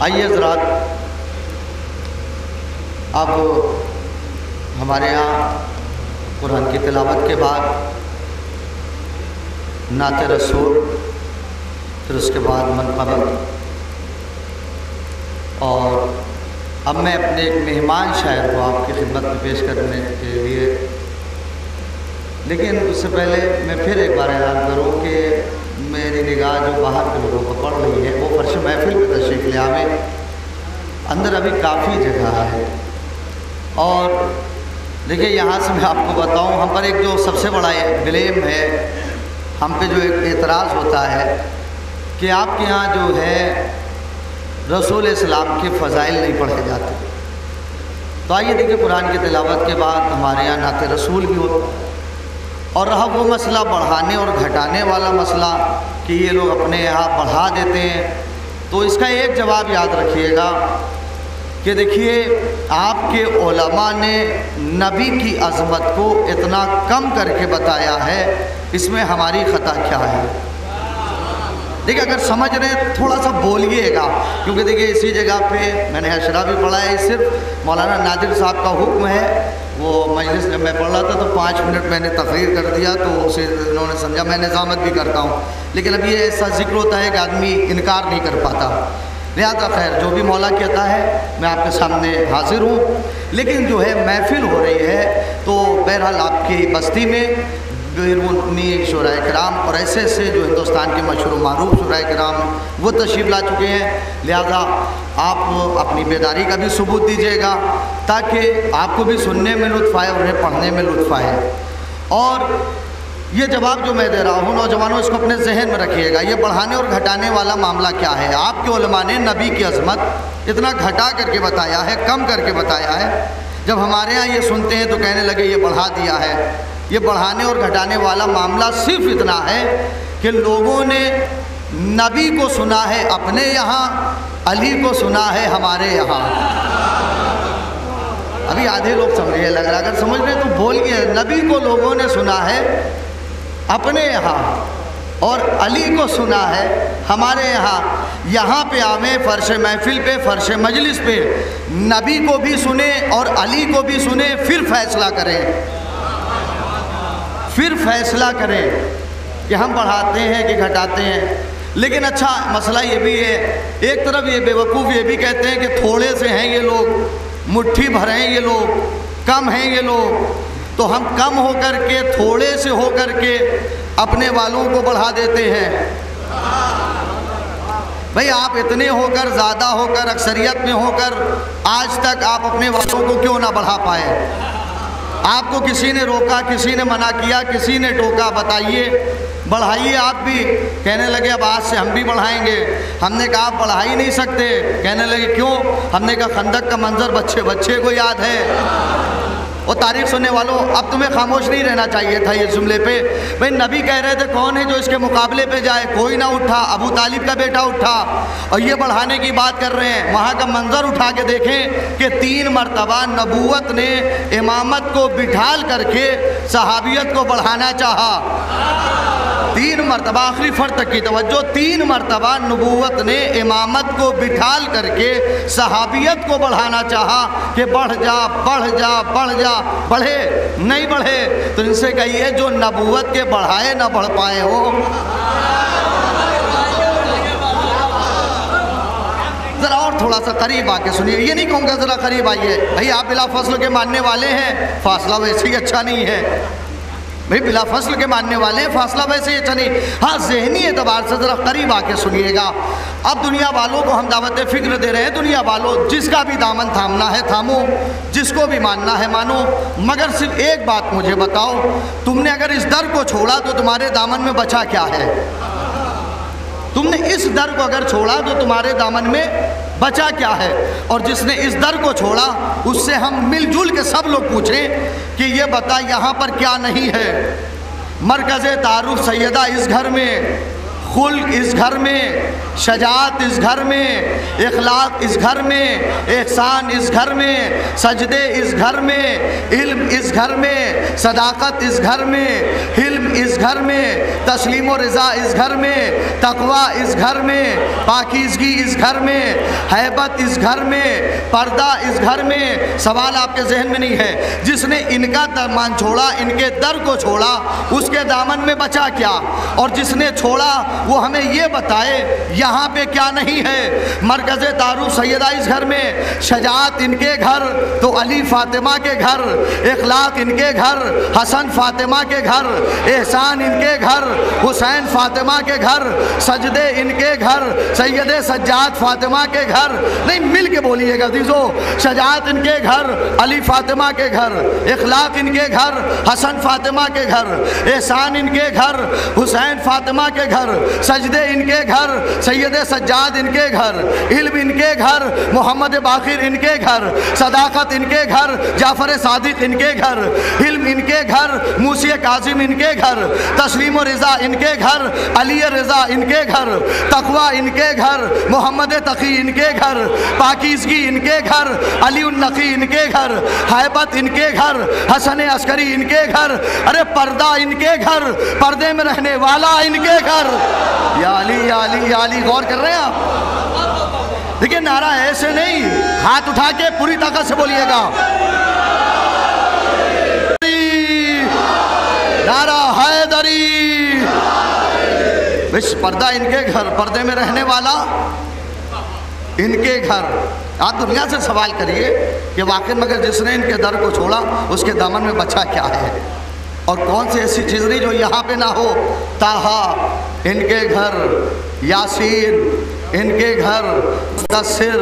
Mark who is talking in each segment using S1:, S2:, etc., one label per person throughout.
S1: آئیے حضرات، اب ہمارے یہاں قرآن کی تلاوت کے بعد نعت رسول، پھر اس کے بعد منقبت، اور اب میں اپنے ایک مہمان شاعر کو آپ کی خدمت میں پیش کرنے کے لیے، لیکن اس سے پہلے میں پھر ایک بار اعلان کروں کہ میری نگاہ جو باہر کے لوگوں کو پڑ رہی ہے وہ فرش محفل میں تشریف لے آویں، اندر ابھی کافی جگہ ہے۔ اور دیکھیے یہاں سے میں آپ کو بتاؤں، ہم پر ایک جو سب سے بڑا بلیم ہے، ہم پہ جو ایک اعتراض ہوتا ہے کہ آپ کے یہاں جو ہے رسول اسلام کے فضائل نہیں پڑھے جاتے۔ تو آئیے دیکھیں، قرآن کی تلاوت کے بعد ہمارے یہاں نعت رسول بھی ہوتا ہے، اور رہا وہ مسئلہ بڑھانے اور گھٹانے والا مسئلہ کہ یہ لوگ اپنے یہاں بڑھا دیتے ہیں، تو اس کا ایک جواب یاد رکھیے گا کہ دیکھیے آپ کے علماء نے نبی کی عظمت کو اتنا کم کر کے بتایا ہے، اس میں ہماری خطا کیا ہے؟ دیکھیں اگر سمجھ رہے ہیں تھوڑا سا بولیے گا، کیونکہ دیکھیں اسی جگہ پہ میں نے اشرا بھی پڑھا ہے، صرف مولانا نادر صاحب کا حکم ہے، وہ مجلس جب میں پڑھ رہا تھا تو 5 منٹ میں نے تقریر کر دیا، تو اسے انہوں نے سمجھا میں نظامت بھی کرتا ہوں، لیکن اب یہ ایسا ذکر ہوتا ہے کہ آدمی انکار نہیں کر پاتا، لہذا خیر جو بھی مولا کی عطا ہے میں آپ کے سامنے حاضر ہوں۔ لیکن جو ہے محفل ہو رہی ہے، تو بہرحال آپ کی بستی میں بیرونی شعراء کرام اور ایسے ایسے جو ہندوستان کے مشہور و معروف شعراء کرام وہ تشریف لا چکے ہیں، لہذا آپ اپنی بیداری کا بھی ثبوت دیجیے گا تاکہ آپ کو بھی سننے میں لطف آئے اور انہیں پڑھنے میں لطف آئے۔ اور یہ جواب جو میں دے رہا ہوں نوجوانوں، اس کو اپنے ذہن میں رکھیے گا، یہ بڑھانے اور گھٹانے والا معاملہ کیا ہے؟ آپ کے علماء نے نبی کی عظمت اتنا گھٹا کر کے بتایا ہے، کم کر کے بتایا ہے، جب ہمارے ہاں یہ سنتے ہیں تو کہنے لگے یہ بڑھا دیا ہے۔ یہ بڑھانے اور گھٹانے والا معاملہ صرف اتنا ہے کہ لوگوں نے نبی کو سنا ہے اپنے یہاں، علی کو سنا ہے ہمارے یہاں۔ ابھی آدھے لوگ سمجھے لگ رہا، اگر سمجھ رہے تو بولیے، نبی کو لوگوں نے سنا ہے اپنے یہاں اور علی کو سنا ہے ہمارے یہاں۔ یہاں پہ آویں فرش محفل پہ، فرش مجلس پہ، نبی کو بھی سنیں اور علی کو بھی سنیں، پھر فیصلہ کریں، پھر فیصلہ کریں کہ ہم بڑھاتے ہیں کہ گھٹاتے ہیں۔ لیکن اچھا مسئلہ یہ بھی ہے، ایک طرف یہ بے وقوف یہ بھی کہتے ہیں کہ تھوڑے سے ہیں یہ لوگ، مٹھی بھر ہیں یہ لوگ، کم ہیں یہ لوگ، تو ہم کم ہو کر کے، تھوڑے سے ہو کر کے اپنے والوں کو بڑھا دیتے ہیں۔ بھئی آپ اتنے ہو کر، زیادہ ہو کر، اکثریت میں ہو کر آج تک آپ اپنے والوں کو کیوں نہ بڑھا پائے؟ آپ کو کسی نے روکا، کسی نے منع کیا، کسی نے ٹوکا؟ بتائیے، بڑھائیے آپ بھی۔ کہنے لگے اب آج سے ہم بھی بڑھائیں گے۔ ہم نے کہا آپ بڑھا ہی نہیں سکتے۔ کہنے لگے کیوں؟ ہم نے کہا خندق کا منظر بچے بچے کو یاد ہے۔ اور تاریخ سننے والوں، اب تمہیں خاموش نہیں رہنا چاہیے تھا یہ جملے پہ۔ بھئی نبی کہہ رہے تھے کون ہے جو اس کے مقابلے پہ جائے؟ کوئی نہ اٹھا، ابو طالب کا بیٹا اٹھا، اور یہ بڑھانے کی بات کر رہے ہیں۔ وہاں کا منظر اٹھا کے دیکھیں کہ 3 مرتبہ نبوت نے امامت کو بٹھال کر کے صحابیت کو بڑھانا چاہا۔ 3 مرتبہ، آخری فرد تک کی توجہ، 3 مرتبہ نبوت نے امامت کو بٹھال کر کے صحابیت کو بڑھانا چاہا کہ بڑھ جا، بڑھ جا، بڑھ جا۔ بڑھے نہیں بڑھے، تو ان سے کہیے جو نبوت کے بڑھائے نہ بڑھ پائے ہو۔ ذرا اور تھوڑا سا قریب آ کے سنیے، یہ نہیں کہوں گا ذرا قریب آئیے۔ بھئی آپ بلا فصل کے ماننے والے ہیں، فاصلہ ویسے ہی اچھا نہیں ہے۔ بھئی بلا فصل کے ماننے والے ہیں، فاصلہ ویسے ہی اچھا نہیں۔ ہاں ذہنی اعتبار سے ذرا قریب آ کے سنیے گا۔ اب دنیا والوں کو ہم دعوت فکر دے رہے ہیں، دنیا والوں جس کا بھی دامن تھامنا ہے تھامو، جس کو بھی ماننا ہے مانو، مگر صرف ایک بات مجھے بتاؤ، تم نے اگر اس در کو چھوڑا تو تمہارے دامن میں بچا کیا ہے؟ تم نے اس در کو اگر چھوڑا تو تمہارے دامن میں بچا کیا ہے؟ اور جس نے اس در کو چھوڑا اس سے ہم مل جل کے سب لوگ پوچھیں کہ یہ بتا یہاں پر کیا نہیں ہے؟ مرکز تعارف سیدہ اس گھر میں، خلق اس گھر میں، شجاعت اس گھر میں، اخلاق اس گھر میں، احسان اس گھر میں، سجدے اس گھر میں، علم اس گھر میں، صداقت اس گھر میں، حلم اس گھر میں، تسلیم و رضا اس گھر میں، تقوی اس گھر میں، پاکیزگی اس گھر میں، ہیبت اس گھر میں، پردہ اس گھر میں۔ سوال آپ کے ذہن میں نہیں ہے، جس نے ان کا دامن چھوڑا، ان کے در کو چھوڑا، اس کے دامن میں بچا کیا؟ اور جس نے چھوڑا وہ ہمیں یہ بتائے یہاں پہ کیا نہیں ہے۔ مرکز تعارف سیدہ اس گھر میں، شجاعت ان کے گھر تو علی فاطمہ کے گھر، اخلاق ان کے گھر حسن فاطمہ کے گھر، احسان ان کے گھر حسین فاطمہ کے گھر، سجدے ان کے گھر سید سجاد فاطمہ کے گھر۔ نہیں، مل کے بولیے گا عزیزو، شجاعت ان کے گھر علی فاطمہ کے گھر، اخلاق ان کے گھر حسن فاطمہ کے گھر، احسان ان کے گھر حسین فاطمہ کے گھر، سجدے ان کے گھر سید سجاد ان کے گھر، علم ان کے گھر محمد باقر ان کے گھر، صداقت ان کے گھر جعفر صادق ان کے گھر، علم ان کے گھر موسی کاظم ان کے گھر، تسلیم و رضا ان کے گھر علی رضا ان کے گھر، تقوی ان کے گھر محمد تقی ان کے گھر، پاکیزگی ان کے گھر علی النقی ان کے گھر، ہیبت ان کے گھر حسن عسکری ان کے گھر، ارے پردہ ان کے گھر، پردے میں رہنے والا ان کے گھر۔ یا علی یا علی یا علی، غور کر رہے ہیں آپ؟ دیکھیں نعرہ ایسے نہیں، ہاتھ اٹھا کے پوری طاقت سے بولیے گا، نعرہ حیدری۔ بس پردہ ان کے گھر، پردے میں رہنے والا ان کے گھر۔ آپ دنیا سے سوال کریے کہ واقعی مگر جس نے ان کے در کو چھوڑا اس کے دامن میں بچا کیا ہے، اور کون سی ایسی چیز نہیں جو یہاں پہ نہ ہو۔ طٰہٰ ان کے گھر، یاسین ان کے گھر، مدثر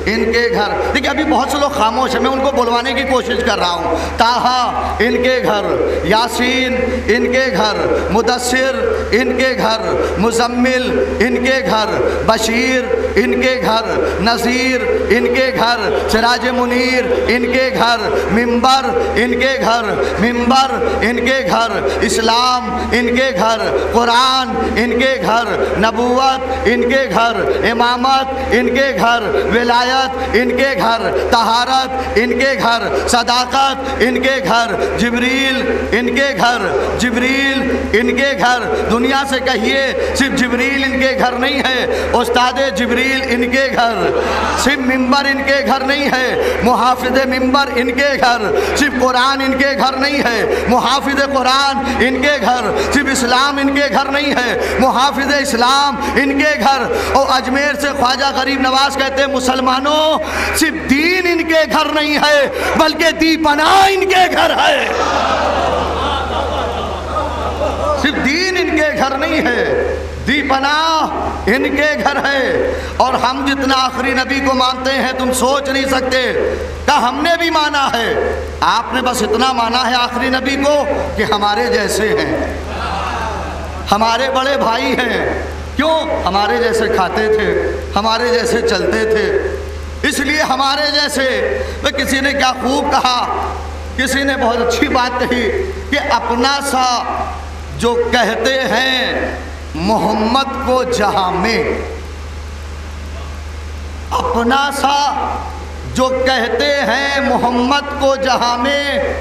S1: ان کے گھر۔ دیکھیں ابھی بہت سے لوگ خاموش ہیں، میں ان کو بلوانے کی کوشش کر رہا ہوں۔ طٰہٰ ان کے گھر، یاسین ان کے گھر، مدثر ان کے گھر، مزمل ان کے گھر، بشیر ان کے گھر، نذیر ان کے گھر، سراج منیر ان کے گھر، منبر ان کے گھر، منبر ان کے گھر، اسلام ان کے گھر، قرآن ان کے گھر، نبوت ان کے گھر، امامت ان کے گھر، ولایت ان کے گھر، طہارت ان کے گھر، صداقت ان کے گھر، جبریل ان کے گھر، جبریل ان کے گھر۔ دنیا سے کہیے صرف جبریل ان کے گھر نہیں ہے، استاد جبریل ان کے گھر، صرف ممبر ان کے گھر نہیں ہے، محافظ ممبر ان کے گھر، صرف قرآن ان کے گھر نہیں ہے، محافظ قرآن ان کے گھر، صرف اسلام ان کے گھر نہیں ہے، محافظ اسلام ان کے گھر۔ اور اجمیر سے خواجہ غریب نواز کہتے ہیں مسلمانوں صرف دین ان کے گھر نہیں ہے بلکہ دی پناہ ان کے گھر ہے۔ صرف دین ان کے گھر نہیں ہے، دی پناہ ان کے گھر ہے۔ اور ہم جتنا آخری نبی کو مانتے ہیں تم سوچ نہیں سکتے کہ ہم نے بھی مانا ہے۔ آپ نے بس اتنا مانا ہے آخری نبی کو کہ ہمارے جیسے ہیں، ہمارے بڑے بھائی ہیں۔ کیوں؟ ہمارے جیسے کھاتے تھے، ہمارے جیسے چلتے تھے، اس لیے ہمارے جیسے۔ کسی نے کیا خوب کہا، کسی نے بہت اچھی بات کہی کہ اپنا سا جو کہتے ہیں محمد کو جہاں میں، اپنا سا جو کہتے ہیں محمد کو جہاں میں،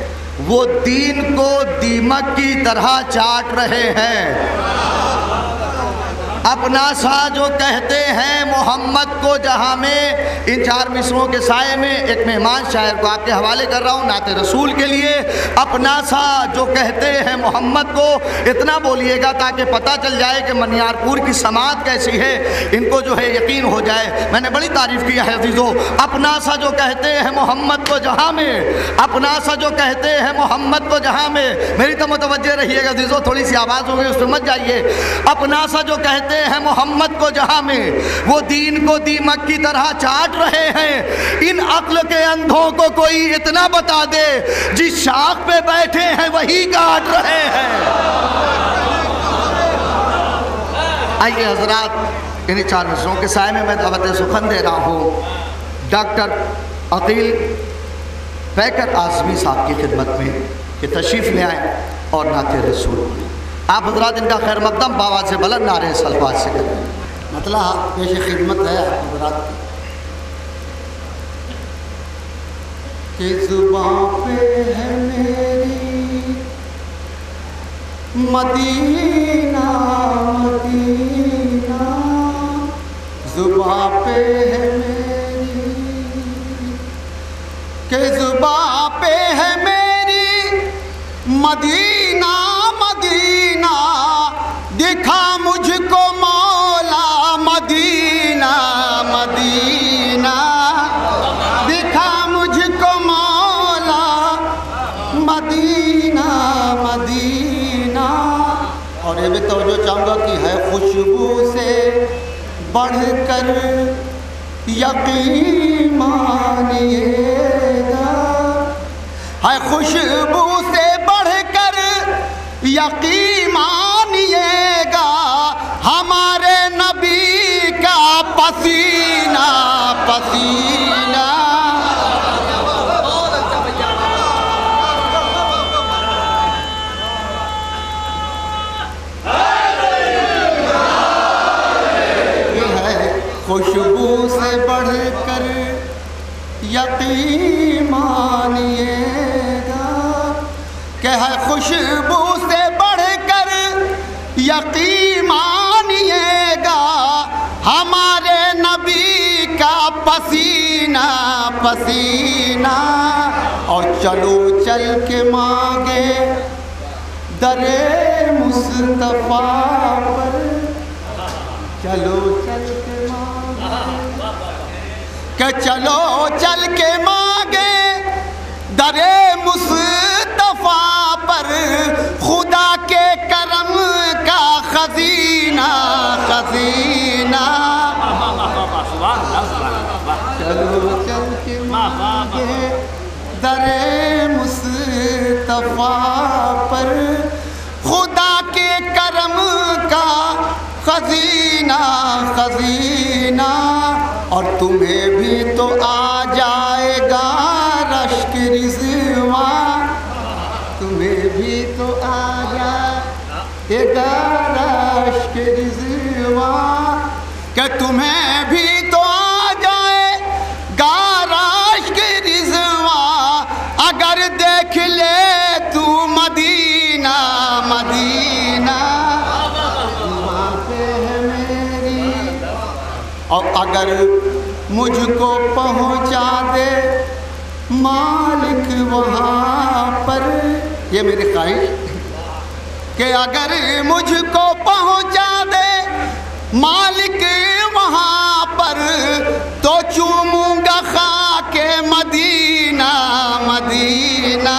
S1: وہ دین کو دیمک کی طرح چاٹ رہے ہیں۔ اپنا سا جو کہتے ہیں محمد کو جہاں میں۔ ان چار مصروں کے سائے میں ایک مہمان شاعر کو آپ کے حوالے کر رہا ہوں نعت رسول کے لیے۔ اپنا سا جو کہتے ہیں محمد کو، اتنا بولیے گا تاکہ پتہ چل جائے کہ منیار پور کی سماعت کیسی ہے، ان کو جو ہے یقین ہو جائے۔ میں نے بڑی تعریف کیا ہے عزیزو۔ اپنا سا جو کہتے ہیں محمد کو جہاں میں، اپنا سا جو کہتے ہیں محمد کو جہاں میں۔ میری تو متوجہ رہیے گا عزیزو، تھوڑی سی آواز ہوگی اس پہ مت جائیے۔ اپنا سا جو کہتے ہیں محمد کو جہاں میں، وہ دین کو دیمک کی طرح چاٹ رہے ہیں۔ ان عقل کے اندھوں کو کوئی اتنا بتا دے، جس شاخ پہ بیٹھے ہیں وہی کاٹ رہے ہیں۔ آئیے حضرات، انہی چار مصروں کے سائے میں دعوت سخن دے رہا ہوں ڈاکٹر عقیل پیکر اعظمی صاحب کی خدمت میں کہ تشریف لے آئیں اور نعت رسول آپ حضرات ان کا خیر مقدم باوا سے بلند نعرے صلوات سے کریں۔
S2: مطلب پیش خدمت ہے آپ حضرات کی کہ زباں پہ ہے میری مدینہ مدینہ، زباں پہ ہے میری کہ زباں پہ ہے میری مدینہ مدینہ، دکھا مجھ کو مولا مدینہ مدینہ، دکھا مجھ کو مولا مدینہ مدینہ۔ اور یہ بھی توجہ چاہوں گا کہ ہے خوشبو سے بڑھ کر یقین مانیے گا، ہے خوشبو سے بڑھ کر یقین مانیے گا، ہمارے نبی کا پسینہ پسینہ۔ خوشبو سے بڑھ کر یقین مانیے گا، کہ ہے خوشبو سے بڑھ کر یقین مانیے گا، ہمارے نبی کا پسینہ پسینہ۔ اور چلو چل کے مانگے در مصطفیٰ پر، چلو چل کے کہ چلو چل کے مانگے در مصطفیٰ پر، خدا کے کرم کا خزینہ خزینہ۔ چلو چل کے مانگے در مصطفیٰ پر، خدا کے کرم کا خزینہ خزینہ۔ اور تمہیں بھی تو آ جائے گا رشک رضوان، تمہیں بھی تو آ جائے گا رشک رضوان، کہ تمہیں بھی تو آ جائے گا رشک رضوان، اگر دیکھ لے تو مدینہ مدینہ۔ اور اگر مجھ کو پہنچا دے مالک وہاں پر، یہ میری خواہش کہ اگر مجھ کو پہنچا دے مالک وہاں پر، تو چوموں گا خاک مدینہ مدینہ،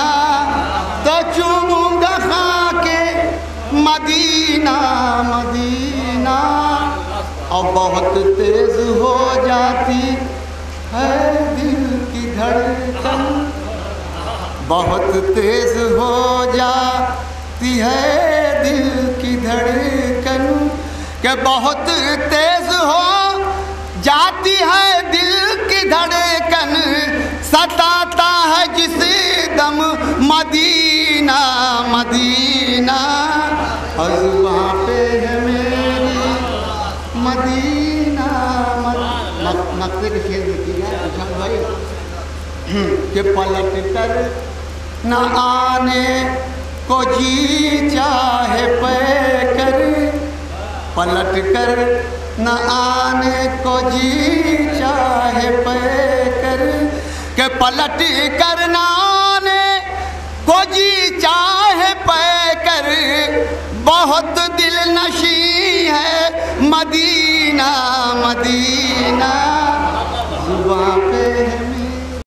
S2: تو چوموں گا خاک مدینہ مدینہ۔ اور بہت تیز ہو جاتی ہے دل کی دھڑکن، بہت تیز ہو جاتی ہے دل کی دھڑکن، کہ بہت تیز ہو جاتی ہے دل کی دھڑکن، ستاتا ہے جس دم مدینہ مدینہ۔ اور وہاں پہ ہے میری مدینہ نقطے کے شیر میں کیا ہے اشان بھائی کہ پلٹ کر نہ آنے کو جی چاہے پے کر، پلٹ کر نہ آنے کو جی چاہے پے کر، کہ پلٹ کر نہ آنے کو جی چاہے پے کر، بہت دل نشیں ہے مدینہ مدینہ۔ زباں پہ